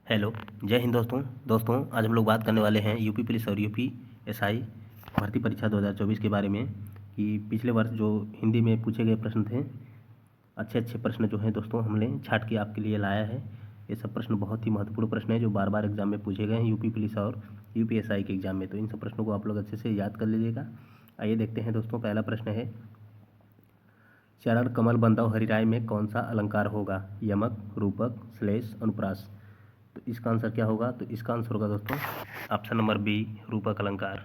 Hello, जय हिंद दोस्तों आज हम लोग बात करने वाले हैं यूपी पुलिस और यूपीएसआई भर्ती परीक्षा 2024 के बारे में कि पिछले वर्ष जो हिंदी में पूछे गए प्रश्न थे, अच्छे अच्छे प्रश्न जो हैं दोस्तों हमने छाट के आपके लिए लाया है। ये सब प्रश्न बहुत ही महत्वपूर्ण प्रश्न है जो बार बार एग्जाम में पूछे गए हैं यूपी पुलिस और यूपीएसआई के एग्जाम में। तो इन सब प्रश्नों को आप लोग अच्छे से याद कर लीजिएगा। आइए देखते हैं दोस्तों, पहला प्रश्न है, चरण कमल बंधव हरिराय में कौन सा अलंकार होगा? यमक, रूपक, श्लेष, अनुप्रास। तो इसका आंसर क्या होगा? तो इसका आंसर होगा दोस्तों ऑप्शन नंबर बी, रूपक अलंकार।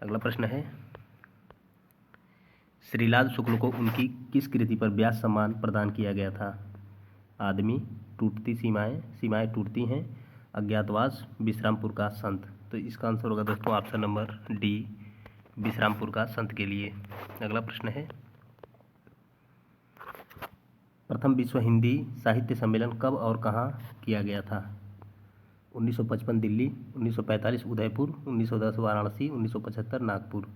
अगला प्रश्न है, श्रीलाल शुक्ल को उनकी किस कृति पर व्यास सम्मान प्रदान किया गया था? आदमी, टूटती सीमाएं, सीमाएं टूटती हैं, अज्ञातवास, विश्रामपुर का संत। तो इसका आंसर होगा दोस्तों ऑप्शन नंबर डी, विश्रामपुर का संत के लिए। अगला प्रश्न है, प्रथम विश्व हिंदी साहित्य सम्मेलन कब और कहाँ किया गया था? 1955 दिल्ली, 1945 उदयपुर, 1910 वाराणसी, 1975 नागपुर।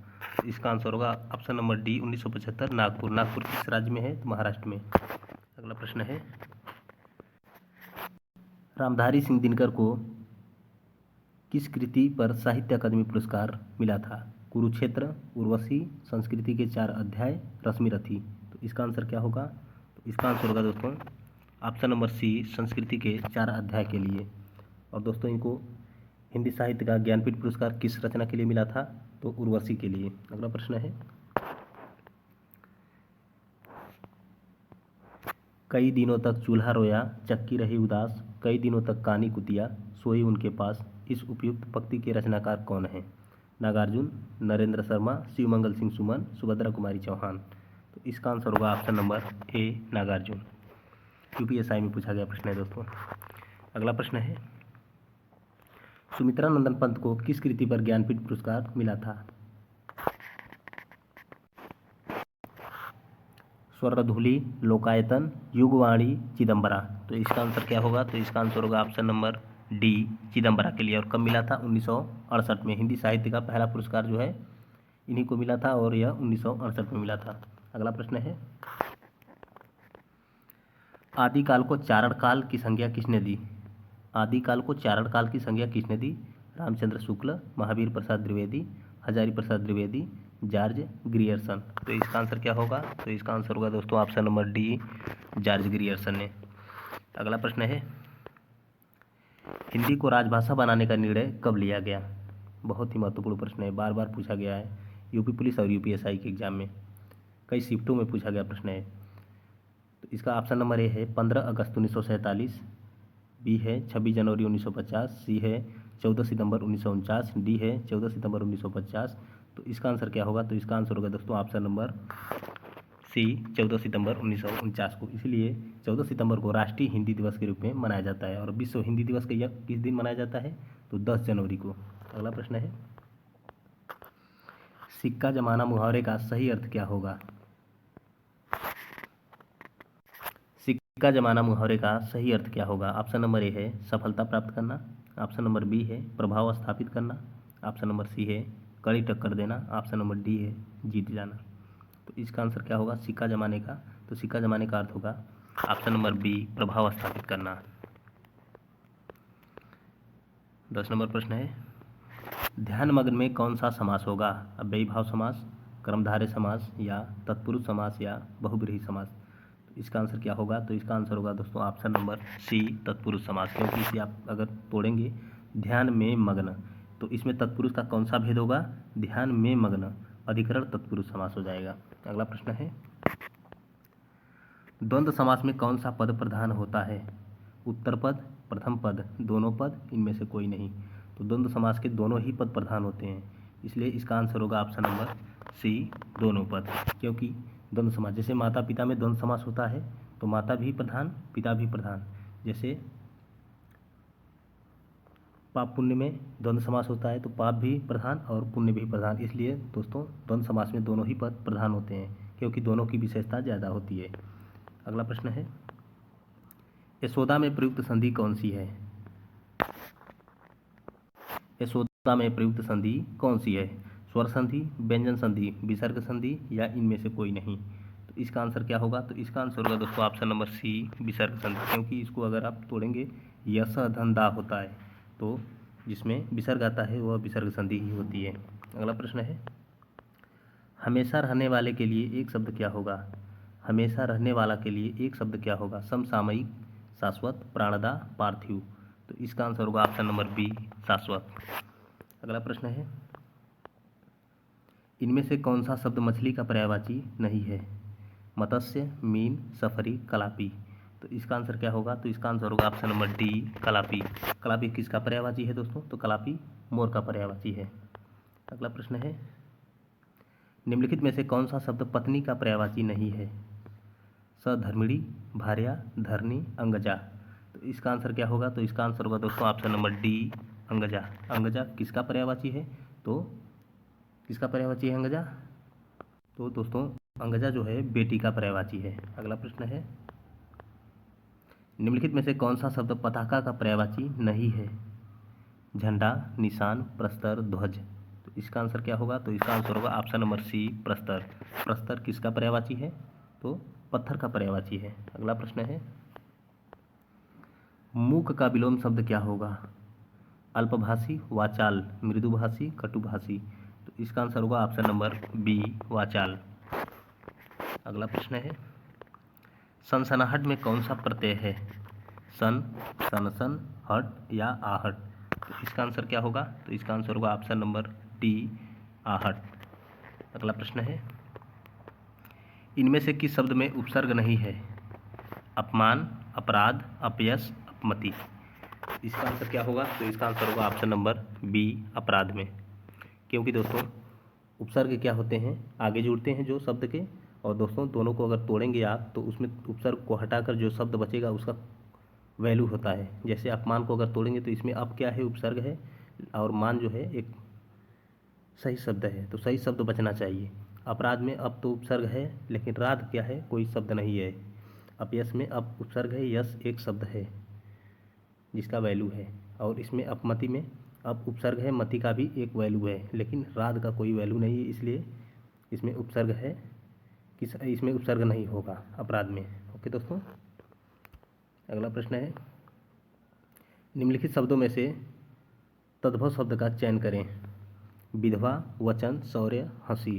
इसका आंसर होगा option number D, 1975 Nagpur. Nagpur किस राज्य में है? तो महाराष्ट्र में। अगला प्रश्न है, रामधारी सिंह दिनकर को किस कृति पर साहित्य अकादमी पुरस्कार मिला था? कुरुक्षेत्र, उर्वशी, संस्कृति के 4 अध्याय, रश्मिरथी। तो इसका आंसर क्या होगा? तो इसका आंसर होगा दोस्तों ऑप्शन नंबर सी, संस्कृति के 4 अध्याय के लिए। और दोस्तों इनको हिंदी साहित्य का ज्ञानपीठ पुरस्कार किस रचना के लिए मिला था? तो उर्वशी के लिए। अगला प्रश्न है, कई दिनों तक चूल्हा रोया, चक्की रही उदास, कई दिनों तक कानी कुतिया, सोई उनके पास। इस उपयुक्त पंक्ति के रचनाकार कौन है? नागार्जुन, नरेंद्र शर्मा, शिवमंगल सिंह सुमन, सुभद्रा कुमारी चौहान। तो इसका आंसर होगा option number A, Nagarjun. UPSI में पूछा गया प्रश्न है दोस्तों। अगला प्रश्न है, सुमित्रा नंदन पंत को किस कृति पर ज्ञानपीठ पुरस्कार मिला था? स्वर्णधूलि, लोकायतन, युगवाणी, चिदम्बरा। तो इसका आंसर क्या होगा? तो इसका आंसर होगा ऑप्शन नंबर डी, चिदम्बरा के लिए। और कब मिला था? 1968 में। हिंदी साहित्य का पहला पुरस्कार जो है इन्हीं को मिला था और यह 1968 में मिला था। अगला प्रश्न है, आदिकाल को चारण काल की संज्ञा किसने दी? आदिकाल को चारण काल की संज्ञा किसने दी? Ramchandra Shukla, Mahavir Prasad Dwivedi, Hazari Prasad Dwivedi, George Grierson. तो इसका आंसर क्या होगा? तो इसका आंसर होगा दोस्तों option number D, George Grierson ने। अगला प्रश्न है, हिंदी को राजभाषा बनाने का निर्णय कब लिया गया? बहुत ही महत्वपूर्ण प्रश्न है, बार बार पूछा गया है यूपी पुलिस और यूपीएसआई के एग्जाम में, कई शिफ्टों में पूछा गया प्रश्न है। तो इसका ऑप्शन नंबर ए है 15 अगस्त 1947, बी है 26 जनवरी 1950, सी है 14 सितंबर 1949, डी है 14 सितंबर 1950। तो इसका आंसर क्या होगा? तो इसका आंसर होगा दोस्तों ऑप्शन नंबर सी, 14 सितंबर 1949 को। इसलिए 14 सितंबर को राष्ट्रीय हिंदी दिवस के रूप में मनाया जाता है। और विश्व हिंदी दिवस का किस दिन मनाया जाता है? तो 10 जनवरी को। अगला प्रश्न है, सिक्का जमाना मुहावरे का सही अर्थ क्या होगा? सिक्का जमाना मुहावरे का सही अर्थ क्या होगा? ऑप्शन नंबर ए है सफलता प्राप्त करना, ऑप्शन नंबर बी है प्रभाव स्थापित करना, ऑप्शन नंबर सी है कड़ी टक्कर देना, ऑप्शन नंबर डी है जीत जाना। तो इसका आंसर क्या होगा सिक्का जमाने का? तो सिक्का जमाने का अर्थ होगा ऑप्शन नंबर बी, प्रभाव स्थापित करना। 10 नंबर प्रश्न है, ध्यान मग्न में कौन सा समास होगा? अव्ययी भाव समास, कर्मधारय समास, या तत्पुरुष समास, या बहुब्रीहि समास। तो इसका आंसर क्या होगा? तो इसका आंसर होगा दोस्तों ऑप्शन नंबर सी, तत्पुरुष समास। क्योंकि इसे आप अगर तोड़ेंगे, ध्यान में मग्न, तो इसमें तत्पुरुष का कौन सा भेद होगा? ध्यान में मग्न, अधिकरण तत्पुरुष समास हो जाएगा। अगला प्रश्न है, द्वंद्व समास में कौन सा पद प्रधान होता है? उत्तर पद, प्रथम पद, दोनों पद, इनमें से कोई नहीं। तो द्वंद्व समास के दोनों ही पद प्रधान होते हैं, इसलिए इसका आंसर होगा ऑप्शन नंबर सी, दोनों पद। क्योंकि द्वंद्व समास, जैसे माता पिता में द्वंद्व समास होता है तो माता भी प्रधान, पिता भी प्रधान। जैसे पाप पुण्य में द्वंद्व समास होता है तो पाप भी प्रधान और पुण्य भी प्रधान। इसलिए दोस्तों द्वंद्व समास में दोनों ही पद प्रधान होते हैं, क्योंकि दोनों की विशेषता ज़्यादा होती है। अगला प्रश्न है, यशोदा में प्रयुक्त संधि कौन सी है? यशोदा में प्रयुक्त संधि कौन सी है? स्वर संधि, व्यंजन संधि, विसर्ग संधि, या इनमें से कोई नहीं। तो तो इसका आंसर क्या होगा? तो इसका आंसर होगा दोस्तों ऑप्शन नंबर सी, विसर्ग संधि, क्योंकि इसको अगर आप तोड़ेंगे यस धन दा होता है, तो जिसमें विसर्ग आता है वह विसर्ग संधि ही होती है। अगला प्रश्न है, हमेशा रहने वाले के लिए एक शब्द क्या होगा? हमेशा रहने वाला के लिए एक शब्द क्या होगा? समसामयिक, शाश्वत, प्राणदा, पार्थिव। तो इसका आंसर होगा ऑप्शन नंबर बी, शाश्वत। अगला प्रश्न है, इनमें से कौन सा शब्द मछली का पर्यायवाची नहीं है? मत्स्य, मीन, सफरी, कलापी। तो इसका आंसर क्या होगा? तो इसका आंसर होगा ऑप्शन नंबर डी, कलापी। कलापी किसका पर्यायवाची है दोस्तों? तो कलापी मोर का पर्यायवाची है। अगला प्रश्न है, निम्नलिखित में से कौन सा शब्द पत्नी का पर्यायवाची नहीं है? सधर्मिणी, भार्या, धरनी, अंगजा। तो इसका आंसर क्या होगा? तो इसका आंसर होगा दोस्तों ऑप्शन नंबर डी, अंगजा। अंगजा किसका पर्यायवाची है? तो किसका पर्यायवाची है अंगजा? तो दोस्तों अंगजा जो है बेटी का पर्यायवाची है। अगला प्रश्न है, निम्नलिखित में से कौन सा शब्द पताका का पर्यायवाची नहीं है? झंडा, निशान, प्रस्तर, ध्वज। तो इसका आंसर क्या होगा? तो इसका आंसर होगा ऑप्शन नंबर सी, प्रस्तर। प्रस्तर किसका पर्यायवाची है? तो पत्थर का पर्यायवाची है। अगला प्रश्न है, मूक का विलोम शब्द क्या होगा? अल्पभाषी, वाचाल, मृदुभाषी, कटुभाषी। तो इसका आंसर होगा ऑप्शन नंबर बी, वाचाल। अगला प्रश्न है, सनसनाहट में कौन सा प्रत्यय है? सन, सनसन, हट या आहट। तो इसका आंसर क्या होगा? तो इसका आंसर होगा ऑप्शन नंबर डी, आहट। अगला प्रश्न है, इनमें से किस शब्द में उपसर्ग नहीं है? अपमान, अपराध, अपयश, अपमति। इसका आंसर क्या होगा? तो इसका आंसर होगा ऑप्शन नंबर बी, अपराध में, क्योंकि दोस्तों उपसर्ग क्या होते हैं? आगे जुड़ते हैं जो शब्द के, और दोस्तों दोनों को अगर तोड़ेंगे आप तो उसमें उपसर्ग को हटाकर जो शब्द बचेगा उसका वैल्यू होता है। जैसे अपमान को अगर तोड़ेंगे तो इसमें अब क्या है? उपसर्ग है, और मान जो है एक सही शब्द है, तो सही शब्द बचना चाहिए। अपराध में अब तो उपसर्ग है लेकिन राध क्या है? कोई शब्द नहीं है। अपयश में अब उपसर्ग है, यश एक शब्द है जिसका वैल्यू है, और इसमें अपमति में अब उपसर्ग है, मति का भी एक वैल्यू है, लेकिन राध का कोई वैल्यू नहीं है, इसलिए इसमें उपसर्ग है, इसमें उपसर्ग नहीं होगा अपराध में। ओके दोस्तों। अगला प्रश्न है, निम्नलिखित शब्दों में से तद्भव शब्द का चयन करें। विधवा, वचन, शौर्य, हंसी।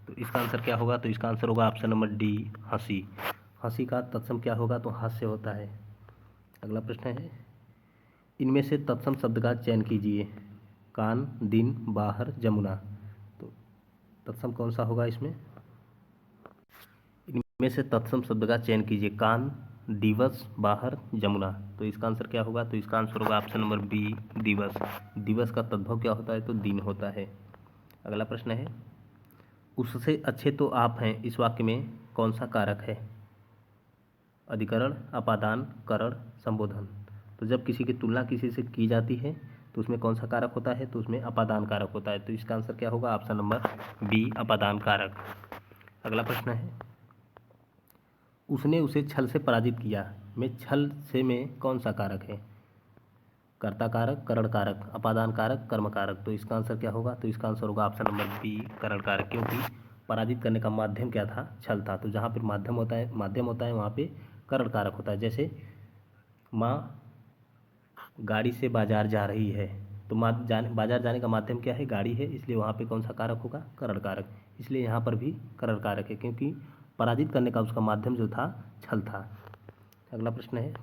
तो इसका आंसर क्या होगा? तो इसका आंसर होगा ऑप्शन नंबर डी, हंसी। हंसी का तत्सम क्या होगा? तो हास्य होता है। अगला प्रश्न है, इनमें से तत्सम शब्द का चयन कीजिए। कान, दिन, बाहर, जमुना। तो तत्सम कौन सा होगा इसमें? इनमें से तत्सम शब्द का चयन कीजिए। कान, दिवस, बाहर, जमुना। तो इसका आंसर क्या होगा? तो इसका आंसर होगा ऑप्शन नंबर बी, दिवस। दिवस का तद्भव क्या होता है? तो दिन होता है। अगला प्रश्न है, उससे अच्छे तो आप हैं इस वाक्य में कौन सा कारक है? अधिकरण, अपादान, करण, संबोधन। तो जब किसी की तुलना किसी से की जाती है तो उसमें कौन सा कारक होता है? तो उसमें अपादान कारक होता है। तो इसका आंसर क्या होगा? ऑप्शन नंबर बी, अपादान कारक। अगला प्रश्न है, उसने उसे छल से पराजित किया में छल से में कौन सा कारक है? कर्ता कारक, करण कारक, अपादान कारक, कर्म कारक। तो इसका आंसर क्या होगा? तो इसका आंसर होगा ऑप्शन नंबर बी, करण कारक, क्योंकि पराजित करने का माध्यम क्या था? छल था। तो जहाँ पर माध्यम होता है वहाँ पे करण कारक होता है। जैसे माँ गाड़ी से बाजार जा रही है, तो बाजार जाने का माध्यम क्या है? गाड़ी है, इसलिए वहाँ पे कौन सा कारक होगा? करण कारक। इसलिए यहाँ पर भी करण कारक है, क्योंकि पराजित करने का उसका माध्यम जो था छल था। अगला प्रश्न है,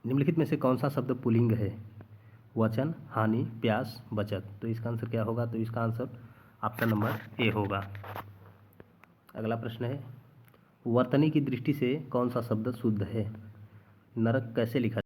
निम्नलिखित में से कौन सा शब्द पुल्लिंग है? वचन, हानि, प्यास, बचत। तो इसका आंसर क्या होगा? तो इसका आंसर ऑप्शन नंबर ए होगा। अगला प्रश्न है, वर्तनी की दृष्टि से कौन सा शब्द शुद्ध है? नरक कैसे लिखा